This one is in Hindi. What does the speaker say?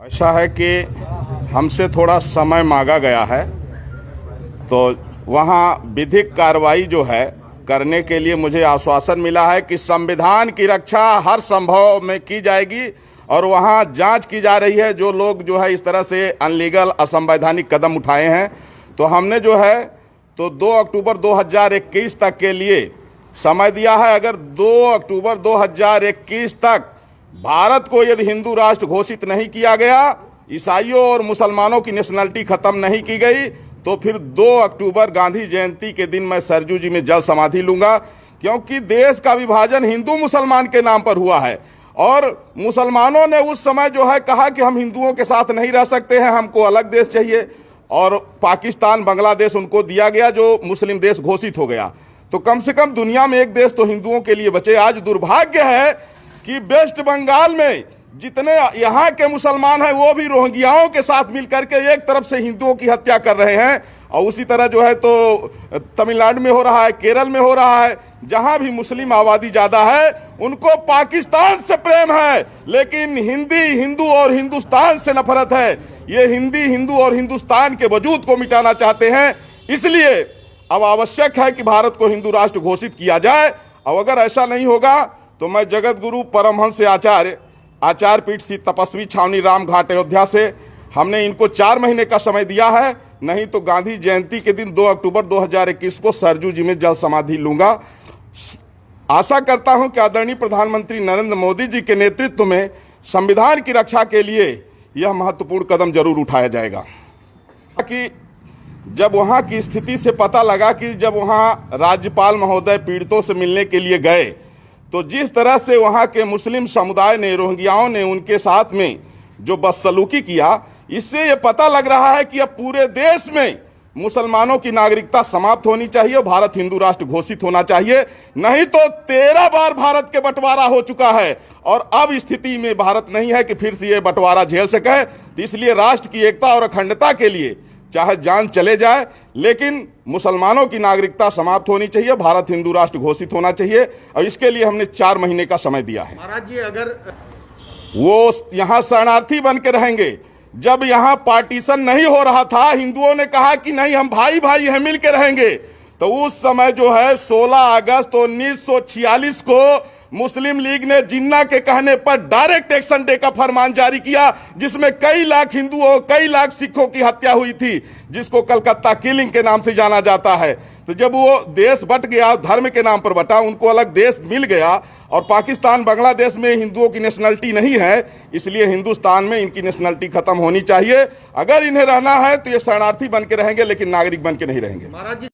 ऐसा है कि हमसे थोड़ा समय मांगा गया है, तो वहाँ विधिक कार्रवाई जो है करने के लिए मुझे आश्वासन मिला है कि संविधान की रक्षा हर संभव में की जाएगी और वहाँ जांच की जा रही है। जो लोग जो है इस तरह से अनलीगल असंवैधानिक कदम उठाए हैं, तो हमने जो है तो 2 अक्टूबर 2021 तक के लिए समय दिया है। अगर 2 अक्टूबर 2021 तक भारत को यदि हिंदू राष्ट्र घोषित नहीं किया गया, ईसाइयों और मुसलमानों की नेशनलिटी खत्म नहीं की गई, तो फिर 2 अक्टूबर गांधी जयंती के दिन मैं सरजू जी में जल समाधि लूंगा। क्योंकि देश का विभाजन हिंदू मुसलमान के नाम पर हुआ है और मुसलमानों ने उस समय जो है कहा कि हम हिंदुओं के साथ नहीं रह सकते हैं, हमको अलग देश चाहिए, और पाकिस्तान बांग्लादेश उनको दिया गया जो मुस्लिम देश घोषित हो गया। तो कम से कम दुनिया में एक देश तो हिंदुओं के लिए बचे। आज दुर्भाग्य है कि वेस्ट बंगाल में जितने यहाँ के मुसलमान हैं वो भी रोहिंग्याओं के साथ मिलकर के एक तरफ से हिंदुओं की हत्या कर रहे हैं, और उसी तरह जो है तो तमिलनाडु में हो रहा है, केरल में हो रहा है। जहाँ भी मुस्लिम आबादी ज़्यादा है उनको पाकिस्तान से प्रेम है, लेकिन हिंदू और हिंदुस्तान से नफरत है। ये हिंदू और हिंदुस्तान के वजूद को मिटाना चाहते हैं। इसलिए अब आवश्यक है कि भारत को हिंदू राष्ट्र घोषित किया जाए, और अगर ऐसा नहीं होगा तो मैं जगत गुरु परमहंस आचार्य पीठ स्थित तपस्वी छावनी राम घाट अयोध्या से हमने इनको 4 महीने का समय दिया है, नहीं तो गांधी जयंती के दिन 2 अक्टूबर 2021 को सरजू जी में जल समाधि लूंगा। आशा करता हूं कि आदरणीय प्रधानमंत्री नरेंद्र मोदी जी के नेतृत्व में संविधान की रक्षा के लिए यह महत्वपूर्ण कदम जरूर उठाया जाएगा। कि जब वहां की स्थिति से पता लगा कि जब वहां राज्यपाल महोदय पीड़ितों से मिलने के लिए गए, तो जिस तरह से वहाँ के मुस्लिम समुदाय ने, रोहिंग्याओं ने उनके साथ में जो बदसलूकी किया, इससे ये पता लग रहा है कि अब पूरे देश में मुसलमानों की नागरिकता समाप्त होनी चाहिए, भारत हिंदू राष्ट्र घोषित होना चाहिए। नहीं तो 13 बार भारत के बंटवारा हो चुका है और अब स्थिति में भारत नहीं है कि फिर से ये बंटवारा झेल सके। तो इसलिए राष्ट्र की एकता और अखंडता के लिए चाहे जान चले जाए, लेकिन मुसलमानों की नागरिकता समाप्त होनी चाहिए, भारत हिंदू राष्ट्र घोषित होना चाहिए, और इसके लिए हमने 4 महीने का समय दिया है। महाराज जी, अगर वो यहाँ शरणार्थी बन के रहेंगे, जब यहाँ पार्टीशन नहीं हो रहा था, हिंदुओं ने कहा कि नहीं हम भाई भाई हैं, मिल के रहेंगे, तो उस समय जो है 16 अगस्त 1946 को मुस्लिम लीग ने जिन्ना के कहने पर डायरेक्ट एक्शन डे का फरमान जारी किया, जिसमें कई लाख हिंदुओं, कई लाख सिखों की हत्या हुई थी, जिसको कलकत्ता किलिंग के नाम से जाना जाता है। तो जब वो देश बट गया, धर्म के नाम पर बटा, उनको अलग देश मिल गया, और पाकिस्तान बांग्लादेश में हिंदुओं की नेशनलिटी नहीं है, इसलिए हिंदुस्तान में इनकी नेशनलिटी खत्म होनी चाहिए। अगर इन्हें रहना है तो ये शरणार्थी बन के रहेंगे, लेकिन नागरिक बन के नहीं रहेंगे। महाराज जी